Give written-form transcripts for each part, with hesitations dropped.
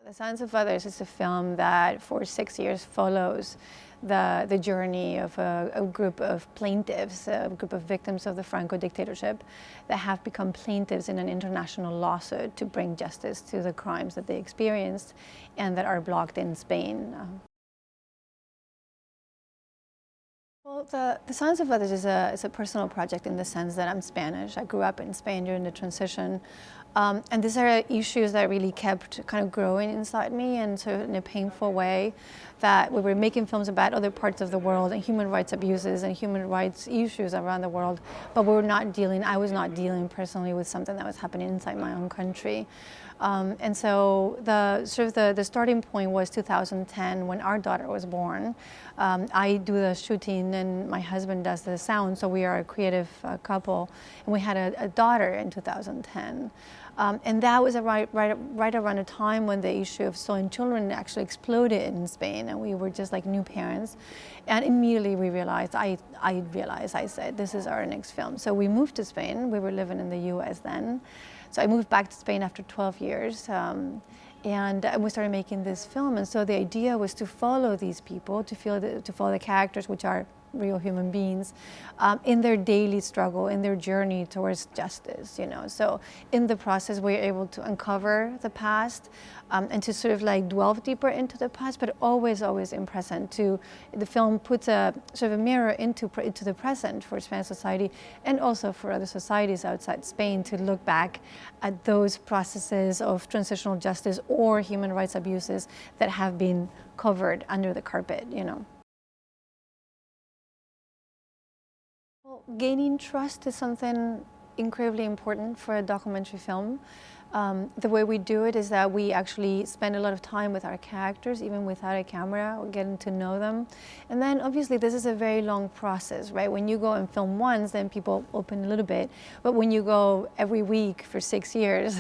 The Silence of Others is a film that for 6 years follows the journey of a group of plaintiffs, a group of victims of the Franco dictatorship that have become plaintiffs in an international lawsuit to bring justice to the crimes that they experienced and that are blocked in Spain. Well, the Silence of Others is a personal project in the sense that I'm Spanish. I grew up in Spain during the transition. And these are issues that really kept kind of growing inside me, and sort of in a painful way, that we were making films about other parts of the world and human rights abuses and human rights issues around the world, but I was not dealing personally with something that was happening inside my own country. And so the starting point was 2010 when our daughter was born. I do the shooting and my husband does the sound, so we are a creative couple, and we had a daughter in 2010. And that was right around a time when the issue of stolen children actually exploded in Spain, and we were just like new parents. And immediately we realized, I said, this is our next film. So we moved to Spain. We were living in the US then. So I moved back to Spain after 12 years. And we started making this film. And so the idea was to follow these people, to follow the characters, which are real human beings, in their daily struggle, in their journey towards justice, you know. So in the process, we're able to uncover the past and to sort of like delve deeper into the past, but always in present. The film puts a sort of a mirror into the present for Spanish society and also for other societies outside Spain to look back at those processes of transitional justice or human rights abuses that have been covered under the carpet, you know. Gaining trust is something incredibly important for a documentary film. The way we do it is that we actually spend a lot of time with our characters, even without a camera, getting to know them. And then obviously this is a very long process, right? When you go and film once, then people open a little bit. But when you go every week for 6 years,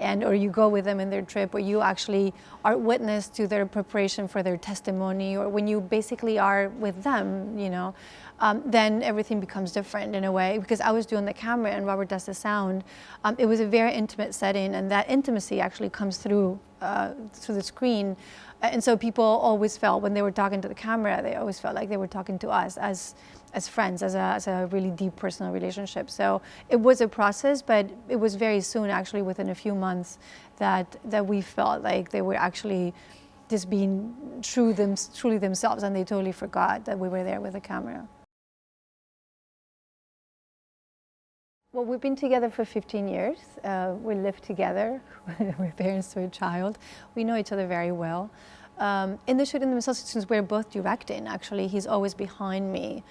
or you go with them in their trip, or you actually are witness to their preparation for their testimony, or when you basically are with them, you know, then everything becomes different in a way, because I was doing the camera and Robert does the sound. It was a very intimate setting, and that intimacy actually comes through the screen. And so people always felt, when they were talking to the camera, they always felt like they were talking to us as friends, as a really deep personal relationship. So it was a process, but it was very soon, actually within a few months, that we felt like they were actually just being truly themselves, and they totally forgot that we were there with a camera. Well, we've been together for 15 years. We live together. We're parents to a child. We know each other very well. In the shooting themselves, since we're both directing, actually, he's always behind me,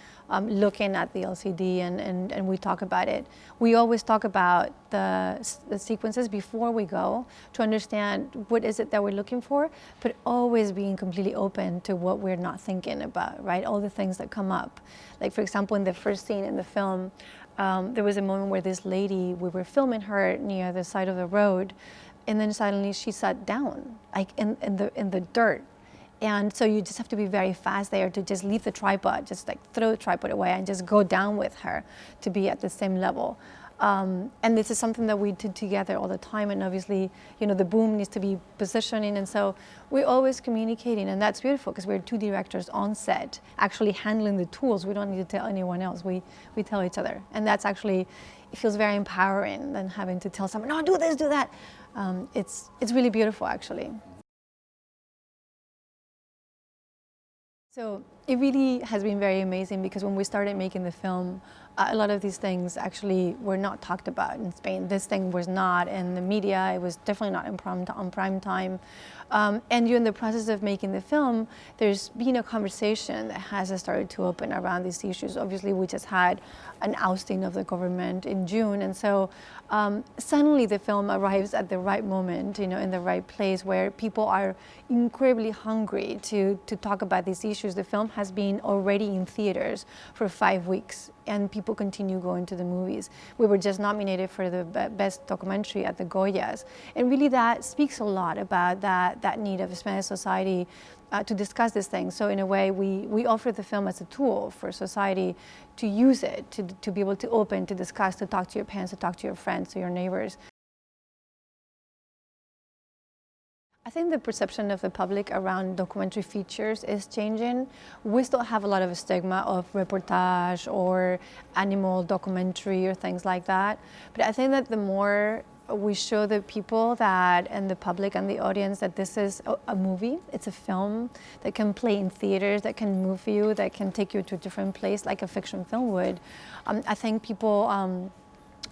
looking at the LCD, and we talk about it. We always talk about the sequences before we go to understand what is it that we're looking for, but always being completely open to what we're not thinking about, right? All the things that come up. Like, for example, in the first scene in the film, there was a moment where this lady, we were filming her near the side of the road, and then suddenly she sat down, like in the dirt. And so you just have to be very fast there to just leave the tripod, just like throw the tripod away and just go down with her to be at the same level. And this is something that we did together all the time, and obviously, you know, the boom needs to be positioning, and so we're always communicating, and that's beautiful because we're two directors on set, actually handling the tools. We don't need to tell anyone else. We tell each other, and that's actually, it feels very empowering than having to tell someone, no, do this, do that. It's really beautiful, actually. So it really has been very amazing, because when we started making the film, a lot of these things actually were not talked about in Spain. This thing was not in the media. It was definitely not on prime time. And during the process of making the film, there's been a conversation that has started to open around these issues. Obviously, we just had an ousting of the government in June, and so suddenly the film arrives at the right moment, you know, in the right place, where people are incredibly hungry to talk about these issues. The film has been already in theaters for 5 weeks, and people continue going to the movies. We were just nominated for the best documentary at the Goyas, and really that speaks a lot about that need of Spanish society to discuss these things. So in a way, we offer the film as a tool for society to use it, to be able to open, to discuss, to talk to your parents, to talk to your friends, to your neighbors. I think the perception of the public around documentary features is changing. We still have a lot of a stigma of reportage or animal documentary or things like that. But I think that the more we show the people that, and the public and the audience, that this is a movie, it's a film that can play in theaters, that can move you, that can take you to a different place like a fiction film would. I think people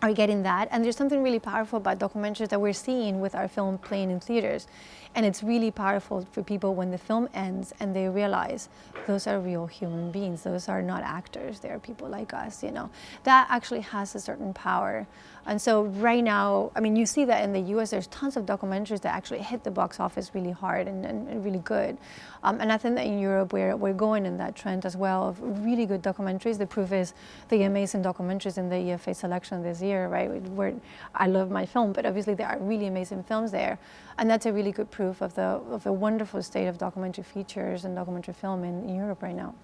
are getting that. And there's something really powerful about documentaries that we're seeing with our film playing in theaters. And it's really powerful for people when the film ends and they realize those are real human beings. Those are not actors. They are people like us, you know. That actually has a certain power. And so right now, I mean, you see that in the US, there's tons of documentaries that actually hit the box office really hard and really good. And I think that in Europe, we're going in that trend as well of really good documentaries. The proof is the amazing documentaries in the EFA selection this year, right? Where I love my film, but obviously there are really amazing films there. And that's a really good proof of the wonderful state of documentary features and documentary film in Europe right now.